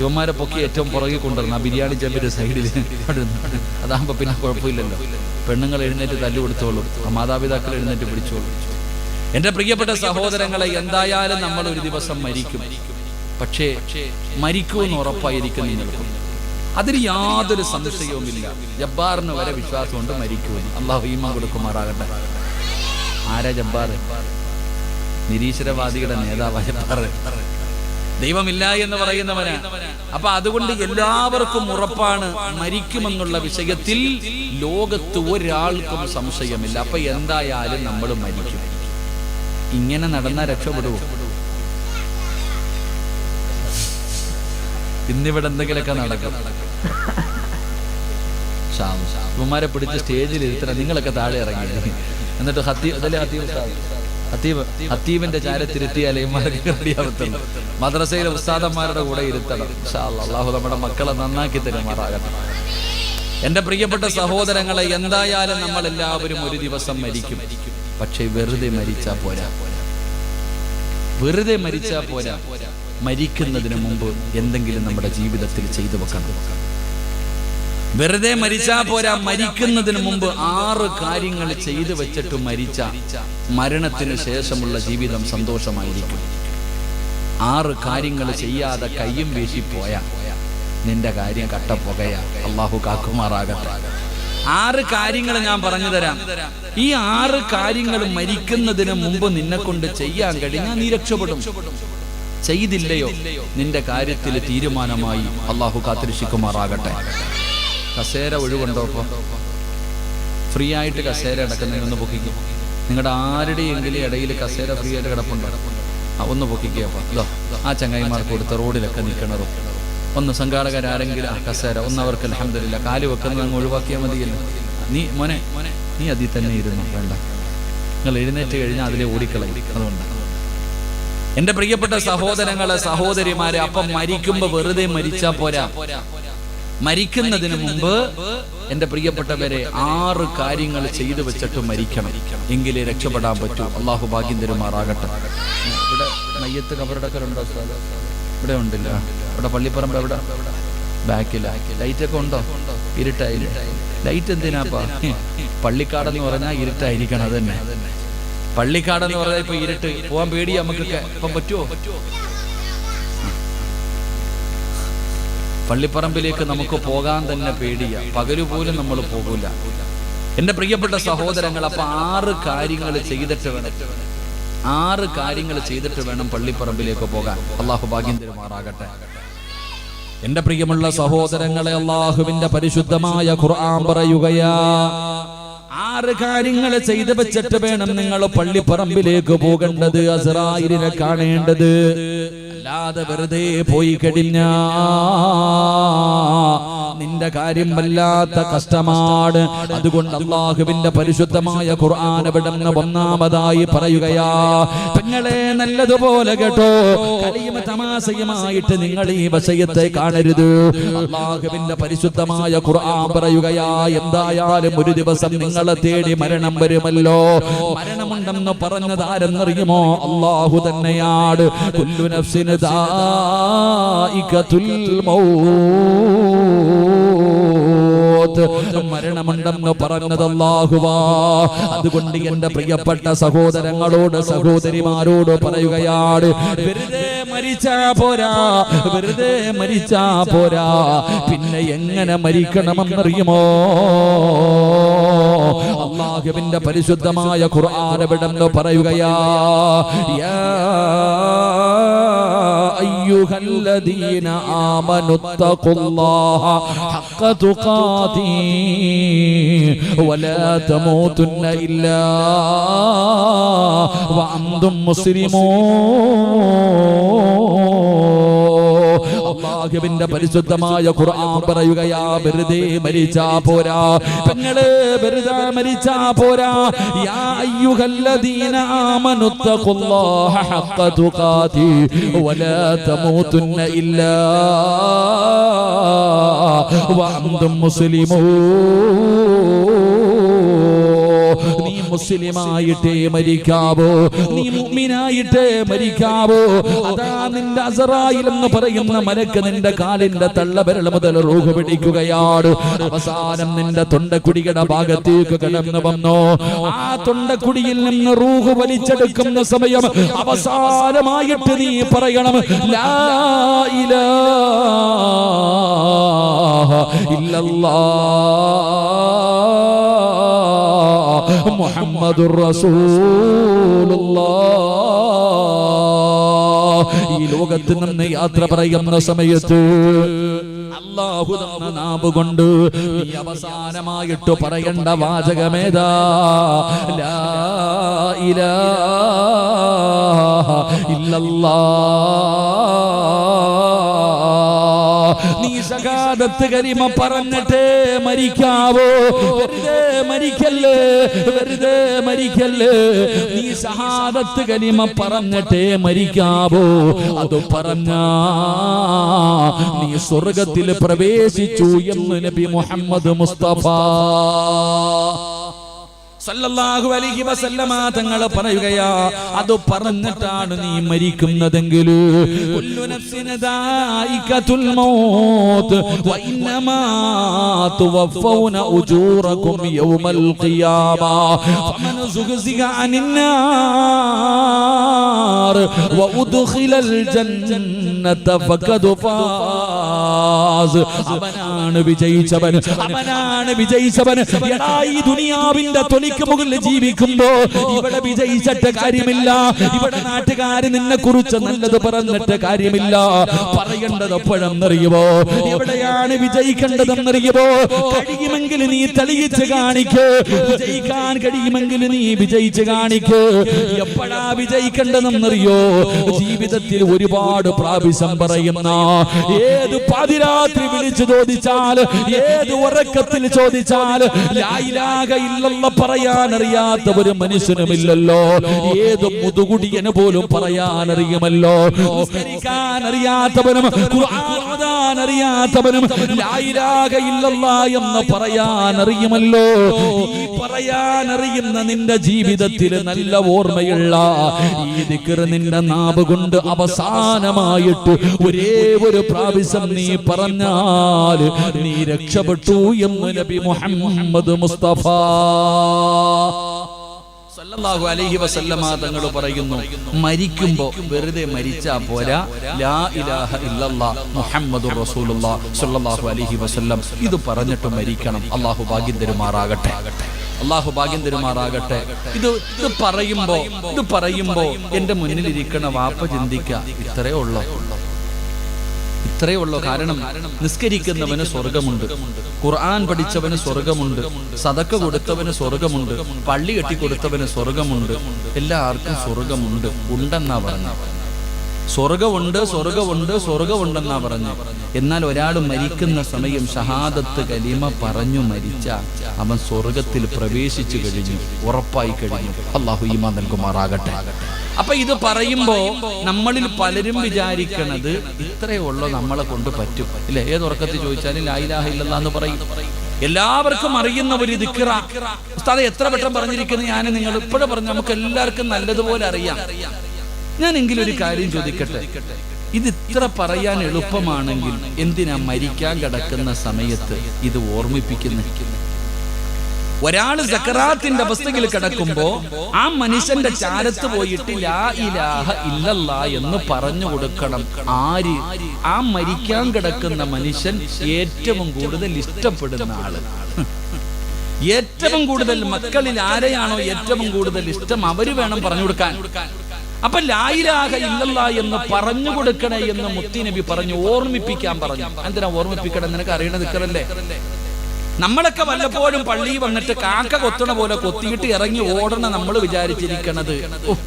യുവന്മാരെ പൊക്കി ഏറ്റവും പുറകെ കൊണ്ടുവരണം. ആ ബിരിയാണി ചെമ്പിന്റെ സൈഡിൽ അതാകുമ്പോ പിന്നെ കുഴപ്പമില്ലല്ലോ. പെണ്ണുങ്ങൾ എഴുന്നേറ്റ് തല്ലു കൊടുത്തോളും, മാതാപിതാക്കൾ എഴുന്നേറ്റ് പിടിച്ചോളും. എന്റെ പ്രിയപ്പെട്ട സഹോദരങ്ങളെ, എന്തായാലും നമ്മൾ ഒരു ദിവസം മരിക്കും. പക്ഷേ മരിക്കുമെന്ന് ഉറപ്പായിരിക്കും നിങ്ങൾക്കും. അതിന് യാതൊരു സംശയവുമില്ല. ജബ്ബാറിന് വരെ വിശ്വാസമുണ്ട് മരിക്കുമെന്ന്. അള്ളാഹു ഈമാൻ കൊടുക്കുമാറാകട്ടെ. ആരാ ജബ്ബാർ? നിരീശ്വരവാദികളുടെ നേതാവായ ദൈവമില്ല എന്ന് പറയുന്നവനാ. അപ്പൊ അതുകൊണ്ട് എല്ലാവർക്കും ഉറപ്പാണ് മരിക്കുമെന്നുള്ള വിഷയത്തിൽ ലോകത്ത് ഒരാൾക്കും സംശയമില്ല. അപ്പൊ എന്തായാലും നമ്മൾ മരിക്കും. ഇങ്ങനെ നടന്നാൽ രക്ഷപ്പെടുവോ? ഇന്നിവിടെ എന്തെങ്കിലുമൊക്കെ നടക്കും. ഉമ്മമാരെ പിടിച്ച് സ്റ്റേജിൽ ഇരുത്തണം. നിങ്ങളൊക്കെ താഴെ ഇറങ്ങി എന്നിട്ട് ഹത്തീബിന്റെ ചാരത്തിരുത്തിയാലേ ഇമാർക്ക് റെഡിയാവത്തുള്ളൂ. മദ്രസയിലെ ഉസ്താദന്മാരുടെ കൂടെ ഇരുത്തണം. അല്ലാഹു നമ്മുടെ മക്കളെ നന്നാക്കി തരുമാറാകട്ടെ. എന്റെ പ്രിയപ്പെട്ട സഹോദരങ്ങളെ, എന്തായാലും നമ്മൾ എല്ലാവരും ഒരു ദിവസം മരിക്കും. പക്ഷെ വെറുതെ മരിച്ചാ പോരാ. വെറുതെ മരിച്ചാ പോരാ. മരിക്കുന്നതിന് മുമ്പ് എന്തെങ്കിലും നമ്മുടെ ജീവിതത്തിൽ ചെയ്തു വെക്കണം. വെറുതെ മരിച്ചാ പോരാ. മരിക്കുന്നതിന് മുമ്പ് 6 കാര്യങ്ങൾ ചെയ്തു വെച്ചിട്ട് മരിച്ച മരണത്തിന് ശേഷമുള്ള ജീവിതം സന്തോഷമായിരിക്കും. 6 കാര്യങ്ങൾ ചെയ്യാതെ കയ്യും വീശിപ്പോയാ നിന്റെ കാര്യം കട്ടപ്പുകയാ. അള്ളാഹു കാക്കുമാറാകട്ടെ. 6 കാര്യങ്ങൾ ഞാൻ പറഞ്ഞു തരാം. ഈ 6 കാര്യങ്ങൾ മരിക്കുന്നതിന് മുമ്പ് നിന്നെ കൊണ്ട് ചെയ്യാൻ കഴിഞ്ഞാൽ നീ രക്ഷപ്പെടും. ചെയ്തില്ലയോ നിന്റെ കാര്യത്തിൽ തീരുമാനമായി. അള്ളാഹു കാത്തിരക്ഷിക്കുമാറാകട്ടെ. കസേര ഒഴിവുണ്ടോ? ഇപ്പൊ ഫ്രീ ആയിട്ട് കസേര കിടക്കുന്നതിനൊന്ന് പൊക്കിക്കും. നിങ്ങളുടെ ആരുടെയെങ്കിലും ഇടയിൽ കസേര ഫ്രീ ആയിട്ട് കിടപ്പുണ്ടോ? ഒന്ന് പൊക്കിക്കോ. ആ ചങ്ങായിമാർക്ക് കൊടുത്ത റോഡിലൊക്കെ നിൽക്കണതോ ഒന്ന് സംഘാടകരാരെങ്കിലും ആ കസേര ഒന്ന് അവർക്ക് അൽഹംദുലില്ലാ കാല് വെക്കുന്നത് അങ്ങ് ഒഴിവാക്കിയാൽ മതിയല്ലോ. നീ അതിൽ തന്നെ ഇരുന്നു. വേണ്ട, നിങ്ങൾ എഴുന്നേറ്റ് കഴിഞ്ഞാൽ അതിലെ ഓടിക്കളയും. അതുകൊണ്ട് എന്റെ പ്രിയപ്പെട്ട സഹോദരങ്ങളെ, സഹോദരിമാരെ, അപ്പം മരിക്കുമ്പോ വെറുതെ മരിച്ചാ പോരാ. മരിക്കുന്നതിന് മുമ്പ് എന്റെ പ്രിയപ്പെട്ടവരെ 6 കാര്യങ്ങൾ ചെയ്തു വെച്ചിട്ട് മരിക്കണം. എങ്കിലേ രക്ഷപ്പെടാൻ പറ്റൂ. അള്ളാഹു ഭാഗ്യം തരുമാറാകട്ടെ. ഇവിടെ മയ്യത്ത് കബറടക്കലുണ്ടോ? ഇവിടെ ഉണ്ടില്ല. ഇവിടെ പള്ളിപ്പറമ്പ് എവിടെ? ബാക്കില. ലൈറ്റൊക്കെ ഉണ്ടോ? ഇരുട്ടായില്ല. ലൈറ്റ് എന്തിനാപ്പാ? പള്ളിക്കാടെന്ന് പറഞ്ഞാൽ ഇരുട്ടായിരിക്കണം. അത് തന്നെ പള്ളിക്കാടെന്ന് പറഞ്ഞാൽ ഇപ്പൊ ഇരുട്ട്. പോവാൻ പേടിയാ നമുക്കൊക്കെ. ഇപ്പം പറ്റുമോ? പള്ളിപ്പറമ്പിലേക്ക് നമുക്ക് പോകാൻ തന്നെ പേടിയാ. പകല് പോലും നമ്മൾ പോകൂല. എന്റെ പ്രിയപ്പെട്ട സഹോദരങ്ങൾ, അപ്പൊ 6 കാര്യങ്ങൾ ചെയ്തിട്ട് വേണം 6 കാര്യങ്ങൾ ചെയ്തിട്ട് വേണം പള്ളിപ്പറമ്പിലേക്ക് പോകാൻ. അള്ളാഹു ഭാഗ്യം തരുമാറാകട്ടെ. എന്റെ പ്രിയമുള്ള സഹോദരങ്ങളെ, അള്ളാഹുവിന്റെ പരിശുദ്ധമായ ഖുർആൻ പറയുകയാ, 6 കാര്യങ്ങൾ ചെയ്തു വെച്ചിട്ട് വേണം നിങ്ങൾ പള്ളിപ്പറമ്പിലേക്ക് പോകേണ്ടത്, അസ്റായിലിനെ കാണേണ്ടത്. അല്ലാതെ വെറുതെ പോയി കഴിഞ്ഞാ നിന്റെ കാര്യം വല്ലാത്ത കഷ്ടമാണ്. അതുകൊണ്ട് അള്ളാഹുവിന്റെ പരിശുദ്ധമായ ഖുർആൻ ഇവിടുന്ന് ഒന്നാമതായി പറയുകയാ, പെങ്ങളെ നല്ലതുപോലെ കേട്ടോ, കളിയും തമാശയുമായിട്ട് നിങ്ങൾ ഈ വിഷയത്തെ കാണരുത്. അള്ളാഹുവിന്റെ പരിശുദ്ധമായ ഖുർആൻ പറയുകയാ, എന്തായാലും ഒരു ദിവസം നിങ്ങളെ തേടി മരണം വരുമല്ലോ. മരണമുണ്ടെന്ന് പറഞ്ഞത് ആരെന്നറിയുമോ? അള്ളാഹു തന്നെയാണ്. കുല്ലു നഫ്സിൻ ദാഇഖത്തുൽ മൗത്ത്. മരണമുണ്ടെന്ന് പറഞ്ഞത് അല്ലാഹുവാ. അതുകൊണ്ട് എന്റെ പ്രിയപ്പെട്ട സഹോദരങ്ങളോട് സഹോദരിമാരോട് പറയുകയാണ്, വെറുതെ മരിച്ചാ പോരാ. വെറുതെ മരിച്ചാ പോരാ. പിന്നെ എങ്ങനെ മരിക്കണമെന്നറിയുമോ? അല്ലാഹുവിന്റെ പരിശുദ്ധമായ ഖുർആൻ ഇവിടുന്ന് പറയുകയാ, യാ അയ്യുഹല്ലദീന ആമനുത്തഖുല്ലാഹ ഹഖ തുഖാതിഹി വലാ തമൂതുന്ന ഇല്ലാ വഅൻതും മുസ്ലിമൂൻ. അല്ലാഹുവിന്റെ പരിശുദ്ധമായ ഖുർആൻ പറയുകയാ, വെറുതെ മരിച്ചാ പോരാ. പെങ്ങളെ വെറുതെ മരിച്ചാ പോരാ. യാ അയ്യുഹല്ലദീന ആമനുത്തഖുല്ലാഹ ഹഖ തുഖാതിഹി വലാ തമൂതുന്ന ഇല്ലാ വഅൻതും മുസ്ലിമൂൻ. നീ മുസ്ലിമായിട്ടേ മരിക്കാവോ, നീ മുഅ്മിനായിട്ടേ മരിക്കാവോ. അതാ നിന്റെ അസ്റായിൽ എന്ന് പറയുന്ന മലക്ക് നിന്റെ കാലിന്റെ തള്ളവിരൽ മുതൽ റൂഹ് പിടിക്കുകയാണ്. അവസാനം നിന്റെ തൊണ്ടക്കുടിയുടെ ഭാഗത്തേക്ക് കടന്നു വന്നോ. ആ തൊണ്ടക്കുടിയിൽ നിന്ന് റൂഹ് വലിച്ചെടുക്കുന്ന സമയം അവസാനമായിട്ട് നീ പറയണം, ലാ ഇലാഹ ഇല്ലല്ലാഹ് മുഹമ്മദുർ റസൂലുള്ളാഹ്. ഈ ലോകത്ത് നിന്ന് യാത്ര പറയുന്ന സമയത്ത് അല്ലാഹു തന്ന നാവ് കൊണ്ട് നീ അവസാനമായിട്ട് പറയേണ്ട വാചകമേതാ? ലാ ഇലാഹ ഇല്ലല്ലാഹ്. നീ ശഹാദത്ത് കലിമ പറഞ്ഞിട്ടേ മരിക്കാവോ. വെറുതെ മരിക്കല്ലേ, വെറുതെ മരിക്കല്ലേ. നീ ശഹാദത്ത് കലിമ പറഞ്ഞിട്ടേ മരിക്കാവോ. അത് പറഞ്ഞാ നീ സ്വർഗത്തിൽ പ്രവേശിച്ചു എന്ന് നബി മുഹമ്മദ് മുസ്തഫ സല്ലല്ലാഹു അലൈഹി വസല്ലമ തങ്ങൾ പറയുകയാ. അത് പറഞ്ഞിട്ടാണ് നീ മരിക്കുന്നതെങ്കിൽ കുല്ലു നഫ്സിൻ ദായിഖത്തുൽ മൗത്ത് വ ഇന്നമാ തുവഫൗന ഉജൂറകും യൗമൽ ഖിയാമ ഫമൻ സുഖസിക അനിൻ നാർ വ ഉദ്ഖിലൽ ജന്നത ഫഖദ് ഫാസ്. അവനാണ് വിജയിച്ചവൻ, അവനാണ് വിജയിച്ചവൻ. എടാ, ഈ ദുനിയാവിന്റെ മുകളിൽ ജീവിക്കുമ്പോ ഇവിടെ വിജയിച്ചിട്ട് കാര്യമില്ല. ഇവിടെ നാട്ടുകാര് നിന്നെ കുറിച്ച് നല്ലത് പറഞ്ഞിട്ട് കാര്യമില്ല. പറയേണ്ടത് എപ്പോഴെന്നറിയുമോ? എവിടെയാണ് വിജയിക്കേണ്ടതെന്നറിയുമോ? കഴിയുമെങ്കിൽ നീ തെളിയിച്ച് കാണിക്ക്. വിജയിക്കാൻ കഴിയുമെങ്കിൽ നീ വിജയിച്ച് കാണിക്ക്. എപ്പോഴാ വിജയിക്കേണ്ടതെന്നറിയോ? ജീവിതത്തിൽ ഒരുപാട് പ്രാവശ്യം പറയുന്ന, ഏത് പാതിരാത്രി വിളിച്ചു ചോദിച്ചാൽ, ഏത് ഉറക്കത്തിൽ ചോദിച്ചാൽ ലാ ഇലാഹ ഇല്ലല്ലാഹ് പറയാനറിയാത്ത ഒരു മനുഷ്യനുമില്ലല്ലോ. ഏത് മുതുകുടിയന് പോലും പറയാനറിയുമല്ലോ. നിസ്കരിക്കാൻ അറിയാത്തവനും ഖുർആൻ ഓതാൻ അറിയാത്തവനും ലാ ഇലാഹ ഇല്ലല്ലാഹ് എന്ന് പറയാനറിയുമല്ലോ. ഈ പറയാനറിയുന്ന നിന്റെ ജീവിതത്തിൽ നല്ല ഓർമ്മയുള്ള ഈ ദിക്ർ നിന്റെ നാവ് കൊണ്ട് അവസാനമായിട്ട് ഒരേ ഒരു പ്രാവശ്യം നീ പറഞ്ഞാൽ നീ രക്ഷപ്പെട്ടു എന്ന് നബി മുഹമ്മദ് മുസ്തഫ സല്ലല്ലാഹു അലൈഹി വസല്ലമ തങ്ങൾ പറയുന്നു, മരിക്കുമ്പോ വെറുതെ മരിച്ചാ പോരാ, ലാ ഇലാഹ ഇല്ലല്ലാഹ് മുഹമ്മദുർ റസൂലുള്ളാഹ് സല്ലല്ലാഹു അലൈഹി വസല്ലം ഇത് പറഞ്ഞിട്ട് മരിക്കണം. അല്ലാഹു ഭാഗ്യം തരുമാറാകട്ടെ, അല്ലാഹു ഭാഗ്യം തരുമാറാകട്ടെ. ഇത് പറയുമ്പോ എന്റെ മുന്നിലിരിക്കണ വാപ്പ ചിന്തിക്കുക, ഇത്രയേ ഉള്ളൂ. കാരണം നിസ്കരിക്കുന്നവന് സ്വർഗമുണ്ട്, ഖുർആൻ പഠിച്ചവന് സ്വർഗമുണ്ട്, സദക്ക കൊടുത്തവന് സ്വർഗമുണ്ട്, പള്ളി കെട്ടിക്കൊടുത്തവന് സ്വർഗമുണ്ട്. എല്ലാവർക്കും സ്വർഗമുണ്ട് ഉണ്ടെന്നാ പറഞ്ഞു. സ്വർഗമുണ്ടെന്നാ പറഞ്ഞു. എന്നാൽ ഒരാൾ മരിക്കുന്ന സമയം ഷഹാദത്ത് കലിമ പറഞ്ഞു മരിച്ച അവൻ സ്വർഗത്തിൽ പ്രവേശിച്ചു കഴിഞ്ഞു, ഉറപ്പായി കഴിഞ്ഞു. അല്ലാഹു ഈമാൻ നൽകുമാറാകട്ടെ. അപ്പൊ ഇത് പറയുമ്പോ നമ്മളിൽ പലരും വിചാരിക്കണത് ഇത്രയേ ഉള്ളൂ, നമ്മളെ കൊണ്ട് പറ്റും ഇല്ലേ? ഏതുറക്കത്തിൽ ചോദിച്ചാലും ലാ ഇലാഹ ഇല്ലല്ലാഹ് എന്ന് പറയും. എല്ലാവർക്കും അറിയുന്ന ഒരു ദിക്റ. ഉസ്താദേ എത്ര വട്ടം പറഞ്ഞിരിക്കുന്നത് ഞാൻ നിങ്ങൾ ഇപ്പോഴും പറഞ്ഞു, നമുക്ക് എല്ലാവർക്കും നല്ലതുപോലെ അറിയാം. ഞാനെങ്കിലും ഒരു കാര്യം ചോദിക്കട്ടെ, ഇത് ഇത്ര പറയാൻ എളുപ്പമാണെങ്കിൽ എന്തിനാ മരിക്കാൻ കിടക്കുന്ന സമയത്ത് ഇത് ഓർമ്മിപ്പിക്കുന്നത്? ഒരാള് സക്കറാത്തിന്റെ അവസ്ഥയിൽ കിടക്കുമ്പോ ആ മനുഷ്യന്റെ ചാരത്ത് പോയിട്ട് ലാ ഇലാഹ ഇല്ലല്ലാഹ് എന്ന് പറഞ്ഞു കൊടുക്കണം. ആര്? ആ മരിക്കാൻ കിടക്കുന്ന മനുഷ്യൻ ഏറ്റവും കൂടുതൽ ഇഷ്ടപ്പെടുന്ന ആള്. ഏറ്റവും കൂടുതൽ മക്കളിൽ ആരെയാണോ ഏറ്റവും കൂടുതൽ ഇഷ്ടം അവര് വേണം പറഞ്ഞു കൊടുക്കാൻ. അപ്പൊ ലാ ഇലാഹ ഇല്ലല്ലാഹ് എന്ന് പറഞ്ഞു കൊടുക്കണേ എന്ന് മുത്തുനബി പറഞ്ഞു, ഓർമ്മിപ്പിക്കാൻ പറഞ്ഞു. എന്തിനാ ഓർമ്മിപ്പിക്കണം? നിനക്ക് അറിയണ ദിക്റല്ലേ? നമ്മളൊക്കെ വല്ലപ്പോഴും പള്ളിയിൽ വന്നിട്ട് കാക്ക കൊത്തണ പോലെ കൊത്തിയിട്ട് ഇറങ്ങി ഓടണ നമ്മൾ വിചാരിച്ചിരിക്കണത്,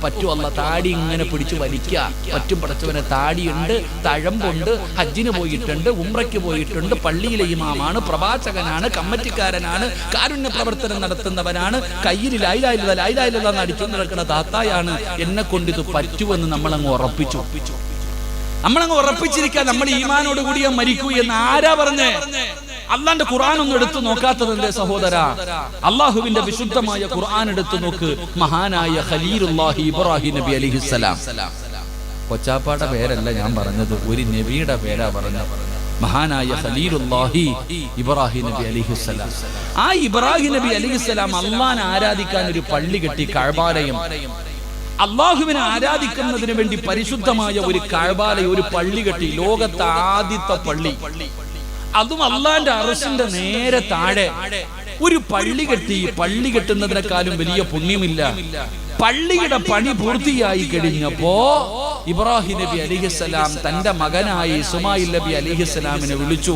പറ്റുമല്ല താടി ഇങ്ങനെ പിടിച്ചു വലിക്കുക, പറ്റും പടച്ചവനെ താടിയുണ്ട്, തഴമ്പുണ്ട്, ഹജ്ജിന് പോയിട്ടുണ്ട്, ഉംറയ്ക്ക് പോയിട്ടുണ്ട്, പള്ളിയിലെ ഇമാമാണ്, പ്രവാചകനാണ്, കമ്മറ്റിക്കാരനാണ്, കാരുണ്യ പ്രവർത്തനം നടത്തുന്നവനാണ്, കയ്യിൽ ലായിലായില്ലെന്ന് അടിച്ചു നടക്കുന്ന താത്തായാണ്, എന്നെ കൊണ്ട് ഇത് പറ്റുമെന്ന് നമ്മളങ്ങ് ഉറപ്പിച്ചിരിക്കാൻ. നമ്മൾ ഈമാനോട് കൂടിയ മരിക്കൂ എന്ന് ആരാ പറഞ്ഞേ? അള്ളാന്റെ ഖുർആൻ ഒന്നും എടുത്തു നോക്കാത്തതിന്റെ സഹോദര, അള്ളാഹുവിന്റെ വിശുദ്ധമായ ഖുർആൻ എടുത്തു നോക്ക്. മഹാനായ ഖലീലുല്ലാഹി ഇബ്രാഹിം നബി അലൈഹിസ്സലാം, കൊച്ചാപ്പാടെ പേരല്ല ഞാൻ പറഞ്ഞത്, ഒരു നബിയുടെ പേരാ പറഞ്ഞത്. മഹാനായ ഖലീലുല്ലാഹി ഇബ്രാഹിം നബി അലൈഹിസ്സലാം. ആ ഇബ്രാഹിം നബി അലൈഹിസ്സലാം അള്ളാഹനെ ആരാധിക്കാൻ ഒരു പള്ളി കെട്ടി, കഅബാലയം. അള്ളാഹുവിനെ ആരാധിക്കുന്നതിന് വേണ്ടി പരിശുദ്ധമായ ഒരു കഅബാലയം, ഒരു പള്ളി കെട്ടി. ലോകത്തെ ആദ്യത്തെ പള്ളി. അതും അള്ളാന്റെ അർശിന്റെ നേരെ താഴെ. ഒരു പള്ളി കെട്ടുന്നതിനേക്കാളും വലിയ പുണ്യമില്ല. പള്ളിയുടെ പണി പൂർത്തിയായി കഴിഞ്ഞപ്പോ ഇബ്രാഹിം നബി അലൈഹിസ്സലാം തന്റെ മകനായ ഇസ്മായിൽ നബി അലൈഹിസ്സലാമിനെ വിളിച്ചു.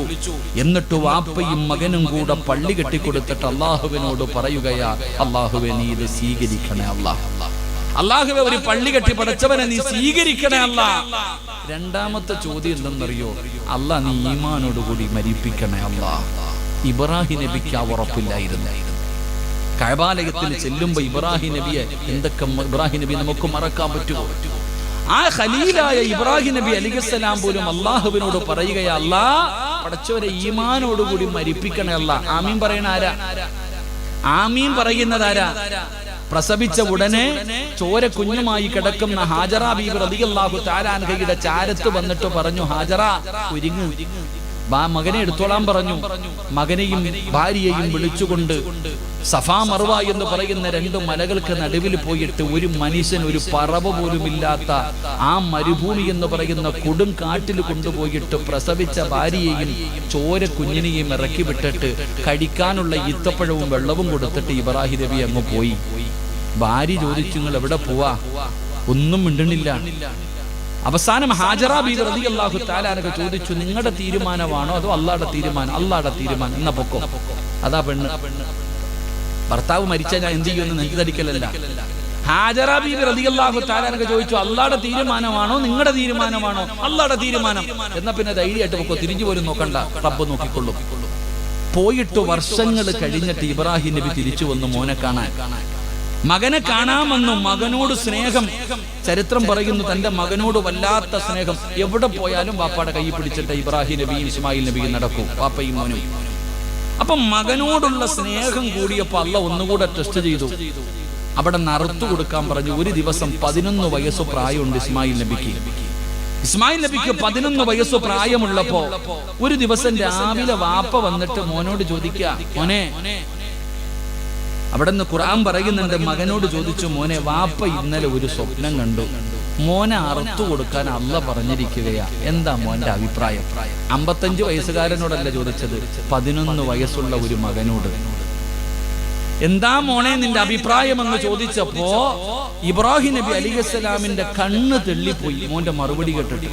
എന്നിട്ട് വാപ്പയും മകനും കൂടെ പള്ളി കെട്ടിക്കൊടുത്തിട്ട് അള്ളാഹുവിനോട് പറയുകയാ, അള്ളാഹുവെ നീ ഇത് സ്വീകരിക്കണേ അല്ലാഹ്. അള്ളാഹുവെ ഒരു പള്ളി കെട്ടി പടച്ചവനെ നീ സ്വീകരിക്കണേ അല്ലാഹ്. രണ്ടാമത്തെ ചോദ്യം എന്തെന്നറിയോ? അല്ലാഹ് നീ ഈമാനോടുകൂടി മരിപ്പിക്കണേ അല്ലാഹ്. ഇബ്രാഹിം നബിക്ക് ആ ഉറപ്പില്ലായിരുന്നു. കഅബാലയത്തിൽ ചെല്ലുമ്പോ ഇബ്രാഹിം നബിയെ എന്തൊക്കെ ഇബ്രാഹിം നബി നമുക്ക് മറക്കാൻ പറ്റുമോ? ആ ഖലീലായ ഇബ്രാഹിം നബി അലൈഹിസ്സലാം പോലും അള്ളാഹുവിനോട് പറയുകയാ, അല്ലാഹ് പടച്ചവരെ ഈമാനോടുകൂടി മരിപ്പിക്കണേ അല്ലാഹ്. ആമീൻ പറയണ ആരാ? ആമീൻ പറയുന്നത് ആരാ? പ്രസവിച്ച ഉടനെ ചോര കുഞ്ഞുമായി കിടക്കുന്ന ഹാജറ ബീബി റളിയല്ലാഹു തആല അൻഹയുടെ ചാരത്ത് വന്നിട്ട് പറഞ്ഞു, ഹാജറ ഒരുങ്ങ്, മകനെ എടുത്തോളാൻ പറഞ്ഞു. മകനെയും ഭാര്യയെയും വിളിച്ചുകൊണ്ട് സഫാ മർവ എന്ന് പറയുന്ന രണ്ട് മലകൾക്ക് നടുവിൽ പോയിട്ട് ഒരു മനുഷ്യൻ, ഒരു പറവ പോലും ഇല്ലാത്ത ആ മരുഭൂമി എന്ന് പറയുന്ന കൊടും കാട്ടിൽ കൊണ്ടുപോയിട്ട് പ്രസവിച്ച ഭാര്യയെയും ചോര കുഞ്ഞിനെയും ഇറക്കി വിട്ടിട്ട് കഴിക്കാനുള്ള ഈത്തപ്പഴവും വെള്ളവും കൊടുത്തിട്ട് ഇബ്രാഹിം നബി അങ്ങ് പോയി. ഭാര്യ ചോദിച്ചു, നിങ്ങൾ എവിടെ പോവാ? ഒന്നും മിണ്ടണില്ല. അവസാനം ഹാജറ ബീവി റളിയല്ലാഹു തആല അൻഹ ചോദിച്ചു, നിങ്ങളുടെ തീരുമാനമാണോ അതോ അള്ളാഹുടെ തീരുമാനം? അള്ളാഹുടെ തീരുമാനം. എന്നാ പൊക്കോ. അതാ പെണ്ണ്. ഭർത്താവ് മരിച്ചാൽ ഞാൻ എന്ത് ചെയ്യുമെന്ന് നെഞ്ചിതടിക്കലല്ല. ഹാജറ ബീവി റളിയല്ലാഹു തആല അൻഹ ചോദിച്ചു, അള്ളാഹുടെ തീരുമാനമാണോ നിങ്ങളുടെ തീരുമാനമാണോ? അള്ളാഹുടെ തീരുമാനം. എന്നാ പിന്നെ ധൈര്യമായിട്ട് പൊക്കോ, തിരിഞ്ഞു പോലും നോക്കണ്ട, റബ്ബ് നോക്കിക്കൊള്ളും. പോയിട്ട് വർഷങ്ങൾ കഴിഞ്ഞിട്ട് ഇബ്രാഹിം നബി തിരിച്ചു വന്നു മോനെ കാണാൻ. മകനെ കാണാമെന്നും മകനോട് സ്നേഹം. ചരിത്രം പറയുന്നു, തന്റെ മകനോട് വല്ലാത്ത സ്നേഹം. എവിടെ പോയാലും വാപ്പയുടെ കൈ പിടിച്ചിട്ട് ഇബ്രാഹിം നബിയും ഇസ്മായിൽ നബിയും നടക്കും, വാപ്പയും മോനും. അപ്പൊ മകനോടുള്ള സ്നേഹം കൂടിയപ്പോ അള്ളാഹ് ഒന്നുകൂടെ ടെസ്റ്റ് ചെയ്തു. അവിടെ നറുത്തു കൊടുക്കാൻ പറഞ്ഞു. ഒരു ദിവസം 11 വയസ്സ് പ്രായമുണ്ട് ഇസ്മായിൽ നബിക്ക്. ഇസ്മായിൽ നബിക്ക് 11 വയസ്സ് പ്രായമുള്ളപ്പോ ഒരു ദിവസം രാവിലെ വാപ്പ വന്നിട്ട് മോനോട് ചോദിക്കുക, മോനെ, അവിടെ നിന്ന് ഖുർആൻ പറയുന്നുണ്ട്, മകനോട് ചോദിച്ചു, മോനെ വാപ്പ ഇന്നലെ ഒരു സ്വപ്നം കണ്ടു, മോനെ അറുത്തു കൊടുക്കാൻ അള്ളാഹ് പറഞ്ഞിരിക്കുകയാ, എന്താ മോന്റെ അഭിപ്രായം? 55 വയസ്സുകാരനോടല്ല ചോദിച്ചത്, 11 വയസ്സുള്ള ഒരു മകനോട്. എന്താ മോനെ നിന്റെ അഭിപ്രായം എന്ന് ചോദിച്ചപ്പോ ഇബ്രാഹിം നബി അലൈഹിസ്സലാമിന്റെ കണ്ണ് തെള്ളിപ്പോയി മോന്റെ മറുപടി കേട്ടിട്ട്.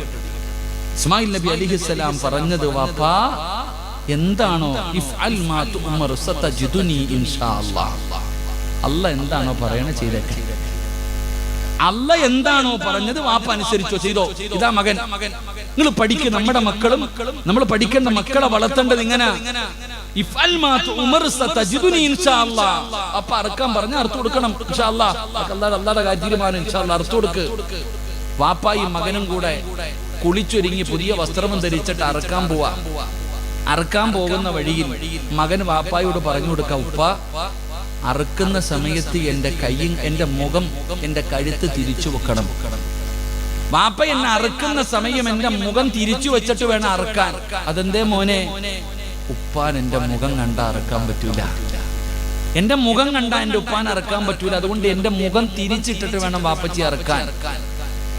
ഇസ്മായിൽ നബി അലൈഹിസ്സലാം പറഞ്ഞത്, വാപ്പാ എന്താണോ അല്ലാഹ് എന്താണോ പറയണ ചെയ്തേക്കാൻ. അല്ലാഹ് എന്താണോ പറഞ്ഞത് വാപ്പ അനുസരിച്ചോ ചെയ്തോ. ഇതാ മകൻ, നിങ്ങൾ പഠിക്കുക. നമ്മുടെ മക്കളും നമ്മൾ പഠിക്കേണ്ട മക്കളെ വളർത്തേണ്ടത് ഇങ്ങനെ. അപ്പൊ അറക്കാൻ പറഞ്ഞ അറുത്തു കൊടുക്കണം. അല്ലാഹുടെ തീരുമാനം. അറുത്തു കൊടുക്ക്. വാപ്പായും മകനും കൂടെ കുളിച്ചൊരുങ്ങി പുതിയ വസ്ത്രവും ധരിച്ചിട്ട് അറക്കാൻ പോവാ. അറുക്കാൻ പോകുന്ന വഴിയിൽ മകൻ വാപ്പായോട് പറഞ്ഞു കൊടുക്കാം, ഉപ്പ അറുക്കുന്ന സമയത്ത് എന്റെ കൈയും എന്റെ മുഖം എന്റെ കഴുത്ത് തിരിച്ചു വെക്കണം. വാപ്പ എന്നെ അറുക്കുന്ന സമയം എന്റെ മുഖം തിരിച്ചു വെച്ചിട്ട് വേണം അറുക്കാൻ. അതെന്തേ മോനെ? ഉപ്പാൻ എന്റെ മുഖം കണ്ട അറുക്കാൻ പറ്റൂല. എന്റെ മുഖം കണ്ട എന്റെ ഉപ്പാൻ അറുക്കാൻ പറ്റൂല. അതുകൊണ്ട് എന്റെ മുഖം തിരിച്ചിട്ടിട്ട് വേണം വാപ്പച്ചി അറുക്കാൻ.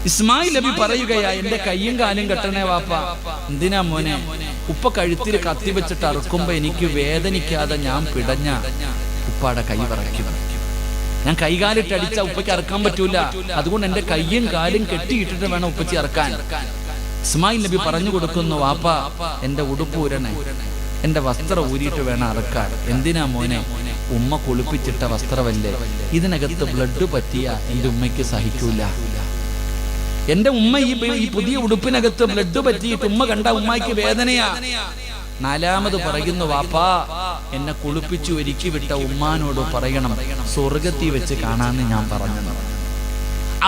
ഇസ്മായിൽ നബി പറയുകയാ, എന്റെ കയ്യും കാലും കെട്ടണേ വാപ്പ. എന്തിനാ മോനെ? ഉപ്പ കഴുത്തിൽ കത്തി വെച്ചിട്ട് അറുക്കുമ്പോ എനിക്ക് വേദനിക്കാതെ ഞാൻ പിടഞ്ഞ ഉപ്പാടെ കൈ വിറയ്ക്കും. ഞാൻ കൈകാലിട്ട് അടിച്ച ഉപ്പയ്ക്ക് അറക്കാൻ പറ്റൂല. അതുകൊണ്ട് എന്റെ കയ്യും കാലും കെട്ടിയിട്ടിട്ട് വേണം ഉപ്പച്ചി അറക്കാൻ. ഇസ്മായിൽ നബി പറഞ്ഞു കൊടുക്കുന്നു, വാപ്പ എന്റെ ഉടുപ്പ് ഊരണേ, എന്റെ വസ്ത്രം ഊരിയിട്ട് വേണം അറക്കാൻ. എന്തിനാ മോനെ? ഉമ്മ കുളിപ്പിച്ചിട്ട വസ്ത്രമല്ലേ, ഇതിനകത്ത് ബ്ലഡ് പറ്റിയ എന്റെ ഉമ്മയ്ക്ക് സഹിക്കൂല. എന്റെ ഉമ്മ ഈ പുതിയ ഉടുപ്പിനകത്ത് ബ്ലഡ് പറ്റിയിട്ട് ഉമ്മ കണ്ട ഉമ്മയ്ക്ക് വേദനയാ. നാലാമത് പറയുന്നു, വാപ്പാ എന്നെ കുളിപ്പിച്ചു ഒരുക്കി വിട്ട ഉമ്മാനോട് പറയണം, സ്വർഗത്തിൽ വെച്ച് കാണാന്ന് ഞാൻ പറഞ്ഞു.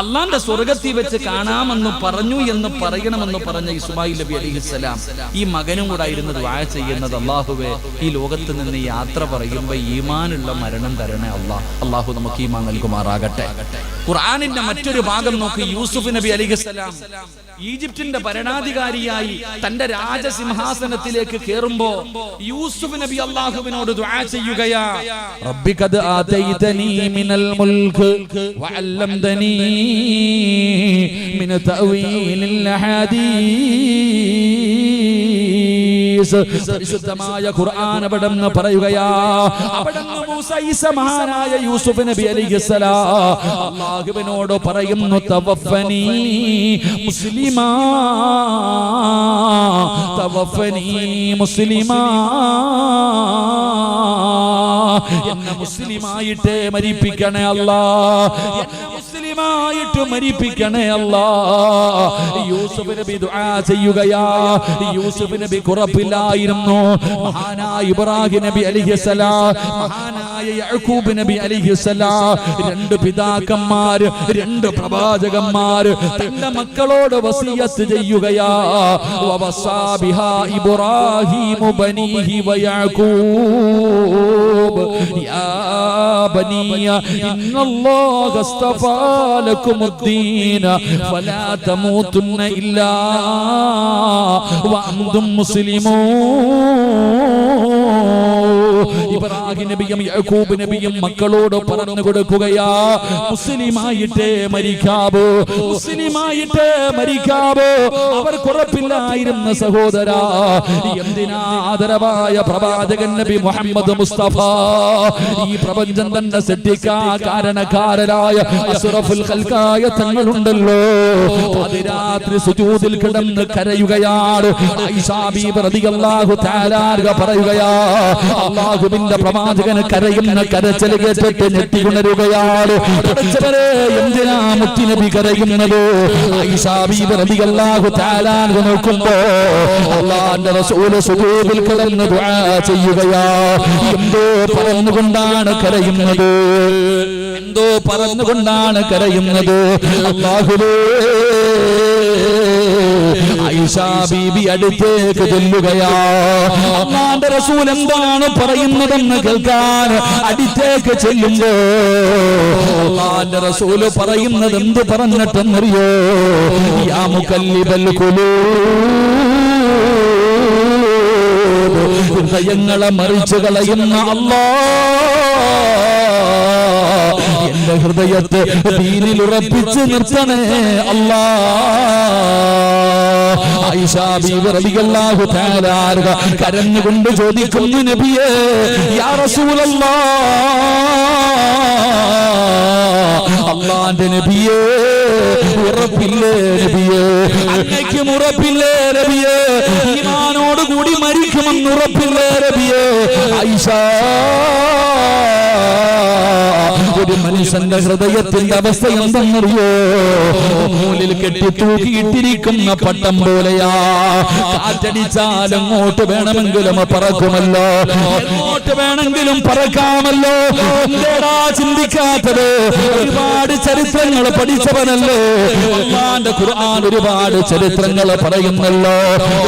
അള്ളാന്റെ സ്വർഗത്തിൽ വെച്ച് കാണാമെന്ന് പറഞ്ഞു എന്ന് പറയണമെന്ന് പറഞ്ഞ ഇസ്മായിൽ നബി അലൈഹിസ്സലാം ഈ മകനും കൂടെ ആയിരുന്നു ദുആ ചെയ്യുന്നത്. അല്ലാഹുവേ, ഈ ലോകത്ത് നിന്ന് യാത്ര പറയുമ്പോ ഈമാനുള്ള മരണം തരണേ അല്ലാഹ്. അല്ലാഹു നമുക്ക് ഈമാൻ നൽകുമാറാകട്ടെ. ഖുർആനിന്റെ മറ്റൊരു ഭാഗം നോക്കി. യൂസുഫ് നബി അലൈഹിസ്സലാം ഈജിപ്തിന്റെ ഭരണാധികാരിയായി തന്റെ രാജസിംഹാസനത്തിലേക്ക് കേറുമ്പോ യൂസുഫ് നബി അല്ലാഹുവിനോട് ദുആ ചെയ്യുകയാ, റബ്ബി ഖദ് ആതൈതനി മിനൽ മുൽക്ക് വഅല്ലംതനി മിൻ തഅവീലിൽ ഹദീസ്. ഹദീസ് പരിശുദ്ധമായ ഖുർആൻ അവിടെന്ന് പറയുകയാ. അവിടെന്ന് മൂസ ഈസ മഹാനായ യൂസുഫ് നബി അലൈഹിസ്സലാം അല്ലാഹുവിനോട് പറയുന്നു, തവഫനി മുസ്ലിമാ, തവഫനി മുസ്ലിമാ, എന്നെ മുസ്ലിമായിട്ട് മരിപ്പിക്കണേ അല്ലാ, എന്നെ മുസ്ലിമായിട്ട് മരിപ്പിക്കണേ അല്ലാ. യൂസുഫ് നബി ദുആ ചെയ്യുകയാ. യൂസുഫ് നബി കുറപ്പില്ലായിരുന്നു. മഹാനായ ഇബ്രാഹിം നബി അലൈഹിസ്സലാം, മഹാനായ യാക്കൂബ് നബി അലൈഹിസ്സലാം, രണ്ട് പിതാക്കന്മാർ, രണ്ട് പ്രവാചകന്മാർ തന്റെ മക്കളോട് വസിയത്ത് ചെയ്യുകയാ. വവസാ ബിഹാ ഇബ്രാഹിം ബനീഹി വയാക്കൂബ് യാ ബനിയ ഇന്നല്ലാഹ അസ്തഫാ ലക്കുമുദ്ദീന ഫലാ തമൂതുന്ന ഇല്ലാ വഅൻതും മുസ്ലിമൂൻ. ഇബ്രാഹിം നബിയും യാക്കൂബ് നബിയും മക്കളോട് പറഞ്ഞു കൊടുക്കുകയാ, മുസ്ലിമായിട്ടേ മരിക്കാവൂ, മുസ്ലിമായിട്ടേ മരിക്കാവൂ. അവർ കുറപ്പില്ലായിരുന്ന സഹോദരാ. എന്തിനാ ആദരവായ പ്രവാചകൻ നബി മുഹമ്മദ് മുസ്തഫ ഈ പ്രപഞ്ചം തന്നെ സൃഷ്ടിക്കാൻ കാരണക്കാരനായ അസ്റഫുൽ ഖൽഖായ തങ്ങളുണ്ടല്ലോ, അതിരാത്രി സുജൂദിൽ കിടന്ന് കരയുകയാണ്. ആയിഷാ ബീബി റളിയല്ലാഹു തആല പറയുകയാ, അല്ലാഹുവിന്റെ പ്രവാചകന് കരയുന്ന കരച്ചിൽ കേട്ടിട്ട് ഞെട്ടിയുണരുകയാണ്. എന്തിനാ മുത്തുനബി കരയുന്നത്? ആയിഷാ ബീബി റളിയല്ലാഹു തആല നോക്കുമ്പോ അല്ലാഹുവിന്റെ റസൂൽ സുജൂദിൽ കിടന്ന് ദുആ ചെയ്യുകയാ. എന്തോ പറഞ്ഞുകൊണ്ടാണ് കരയുന്നത്, എന്തോ പറഞ്ഞുകൊണ്ടാണ് കരയുന്നത്. അല്ലാഹുവേ, ആയിഷാ ബീബി അടുത്തേക്ക് ചെല്ലുകയാ. അല്ലാഹുവിന്റെ റസൂൽ എന്താണ് പറയുന്നതെന്ന് കേൾക്കാൻ അടുത്തേക്ക് ചെല്ലുമ്പോ അല്ലാഹുവിന്റെ റസൂൽ പറയുന്നത് എന്ത് പറഞ്ഞിട്ടെന്നറിയോ? യാ മുകല്ലിബൽ ഖുലൂബ്, ഹൃദയങ്ങളെ മറിച്ചു കളയുന്ന അല്ലാഹ്, എന്റെ ഹൃദയത്തെ ദീനിൽ ഉറപ്പിച്ച് നിർത്തണേ അല്ലാഹ്. ആയിഷാ ബീബി റളിയല്ലാഹു തആല കരഞ്ഞുകൊണ്ട് ചോദിക്കുന്നു, നബിയേ, യാ റസൂലല്ലാഹ്, അല്ലാഹുവിന്റെ നബിയേ, ഉറപ്പില്ലേ നബിയേ? അങ്ങേക്കും ഉറപ്പില്ലേ നബിയേ? ഈമാനോട് കൂടി മരിക്കുമെന്ന് ഉറപ്പില്ലേ നബിയേ? ആയിഷാ, ഒരു മനുഷ്യന്റെ ഹൃദയത്തിന്റെ അവസ്ഥ എന്തെന്നറിയോ? മൂലിൽ കെട്ടി തൂക്കിയിട്ടിരിക്കുന്ന പട്ടം പോലെയാ. കാറ്റടിച്ചാൽ എങ്ങോട്ട് വേണമെങ്കിലും പറക്കുമല്ലോ, എങ്ങോട്ട് വേണമെങ്കിലും പറക്കാമല്ലോ. എന്താ ചിന്തിക്കാത്തത്? ഒരുപാട് ചരിത്രങ്ങൾ പഠിച്ചവനല്ലോ. അല്ലാഹുവിന്റെ ഖുർആൻ ഒരുപാട് ചരിത്രങ്ങൾ പറയുന്നല്ലോ.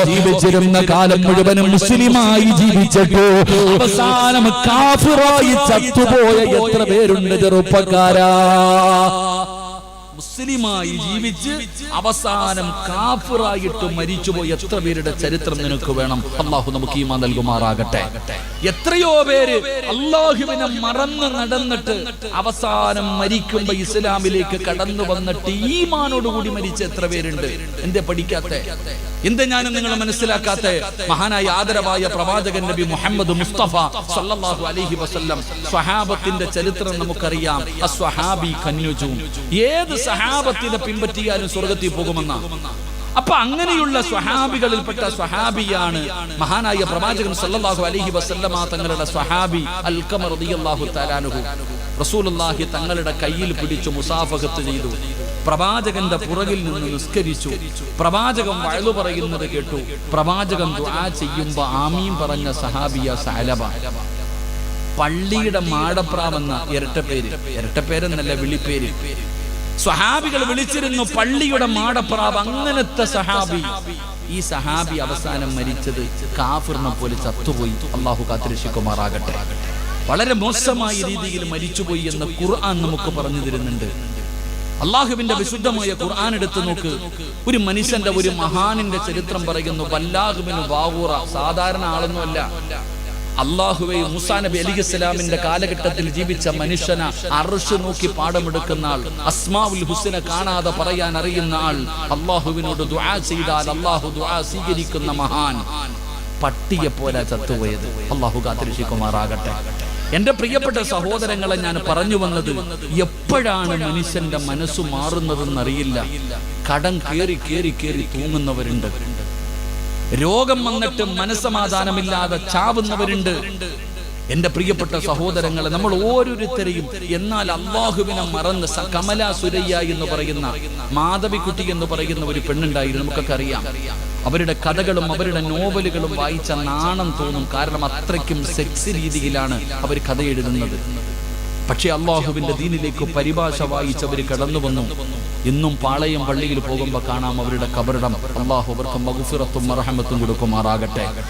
ജീവിച്ചിരുന്ന കാലം മുഴുവനും മുസ്ലിമായി ജീവിച്ചിട്ട് അവസാനം കാഫിറായി ചത്തുപോയ എത്ര പേരുണ്ട് ചെറുപ്പക്കാരാ? മുസ്ലിമായി ജീവിച്ച് അവസാനം കാഫിറായിട്ട് മരിച്ചുപോയി എത്ര പേരുടെ ചരിത്രം നിനക്ക് വേണം? അല്ലാഹു നമുക്ക് ഈമാൻ നൽകുമാറാകട്ടെ. എത്രയോ പേര് അല്ലാഹുവിനെ മറന്ന് നടന്നിട്ട് അവസാനം മരിക്കുമ്പോ ഇസ്ലാമിലേക്ക് കടന്നു വന്നിട്ട് ഈമാനോടുകൂടി മരിച്ച എത്ര പേരുണ്ട്? എന്തേ പഠിക്കാത്തെ? എന്തേ ഞാനും നിങ്ങൾ മനസ്സിലാക്കാത്ത? മഹാനായ ആദരവായ പ്രവാചകൻ നബി മുഹമ്മദ് മുസ്തഫ സല്ലല്ലാഹു അലൈഹി വസല്ലം സ്വഹാബത്തിന്റെ ചരിത്രം നമുക്കറിയാം. അസ്വഹാബി കന്നുജൂം, ഏത് സ്വഹാബത്തിനെ പിൻപറ്റിയാലും സ്വർഗ്ഗത്തിൽ പോകുമെന്ന. അപ്പൊ അങ്ങനെയുള്ള സ്വഹാബികളിൽപ്പെട്ട സ്വഹാബിയാണ് മഹാനായ പ്രവാചകൻ സല്ലല്ലാഹു അലൈഹി വസല്ലമ തങ്ങളുടെ സ്വഹാബി അൽഖമ റളിയല്ലാഹു തആല അൻഹു. റസൂലുള്ളാഹി തങ്ങളുടെ കയ്യിൽ പിടിച്ചു മുസാഫഹത്ത് ചെയ്തു. പ്രവാചകന്റെ പുറകിൽ നിന്ന് നിസ്കരിച്ചു. പ്രവാചകൻ വഅ്ള് പറയുന്നത് കേട്ടു. പ്രവാചകൻ ദുആ ചെയ്യുമ്പോൾ ആമീൻ പറഞ്ഞ സഹാബിയ സഅലബ. പള്ളിയുടെ മാടപ്രാവെന്ന ഇരട്ടപ്പേരെന്നല്ല വിളിപ്പേര്. സ്വഹാബികൾ വിളിച്ചിരുന്നു പള്ളിയുടെ മാടപ്രാവ്. അങ്ങനത്തെ സഹാബി. ഈ സഹാബി അവസാനം മരിച്ചത് കാഫിറിനെ പോലെ ചത്തുപോയി. അല്ലാഹു കാത്തുരക്ഷിക്കുമാറാകട്ടെ. വളരെ മോശമായ രീതിയിൽ മരിച്ചുപോയി എന്ന് ഖുർആൻ നമുക്ക് പറഞ്ഞു തരുന്നുണ്ട്. അള്ളാഹുവിന്റെ വിശുദ്ധമായ ഖുർആൻ എടുത്തു നോക്ക്. ഒരു മനുഷ്യന്റെ, ഒരു മഹാനിന്റെ ചരിത്രം പറയുന്നു. വല്ലാഹ് ഇബ്നു ബാവൂറ സാധാരണ ആളൊന്നുമല്ല. അല്ലാഹുവേ, മൂസാ നബി അലൈഹിസ്സലാമിന്റെ കാലഘട്ടത്തിൽ ജീവിച്ച മനുഷ്യന അർശ് നോക്കി പാഠമെടുക്കുന്ന ആൾ, അസ്മാഉൽ ഹുസ്ന കാണാതെ പറയാൻ അറിയുന്ന ആൾ, അല്ലാഹുവിനോട് ദുആ ചെയ്താൽ അല്ലാഹു ദുആ സ്വീകരിക്കുന്ന മഹാൻ. പട്ടിയെ പോലെ ചത്തുപോയത്. അള്ളാഹു കാത്തിരക്ഷിക്കുമാറാകട്ടെ. എന്റെ പ്രിയപ്പെട്ട സഹോദരങ്ങളെ, ഞാൻ പറഞ്ഞു വന്നത്, എപ്പോഴാണ് മനുഷ്യന്റെ മനസ്സ് മാറുന്നതെന്നറിയില്ല. കടം കേറി കേറി കേറി തൂങ്ങുന്നവരുണ്ട്. രോഗം വന്നിട്ട് മനസ്സമാധാനമില്ലാതെ ചാവുന്നവരുണ്ട്. എന്റെ പ്രിയപ്പെട്ട സഹോദരങ്ങളെ, നമ്മൾ ഓരോരുത്തരെയും എന്നാൽ അള്ളാഹുവിനെ മറന്ന് കമല സുരയ്യ എന്ന് പറയുന്ന മാധവിക്കുട്ടി എന്ന് പറയുന്ന ഒരു പെണ്ണുണ്ടായിരുന്നു. നമുക്കൊക്കെ അറിയാം. അവരുടെ കഥകളും അവരുടെ നോവലുകളും വായിച്ച നാണം തോന്നും. കാരണം അത്രയ്ക്കും സെക്സ് രീതിയിലാണ് അവർ കഥ എഴുതുന്നത്. പക്ഷെ അള്ളാഹുവിന്റെ ദീനിലേക്ക് പരിഭാഷ വായിച്ചവർ കടന്നു വന്നു. ഇന്നും പാളയം പള്ളിയിൽ പോകുമ്പോൾ കാണാം അവരുടെ ഖബറിടം. അള്ളാഹു അവർക്ക് മഗ്ഫിറത്തും മർഹമത്തും കൊടുക്കുമാറാകട്ടെ.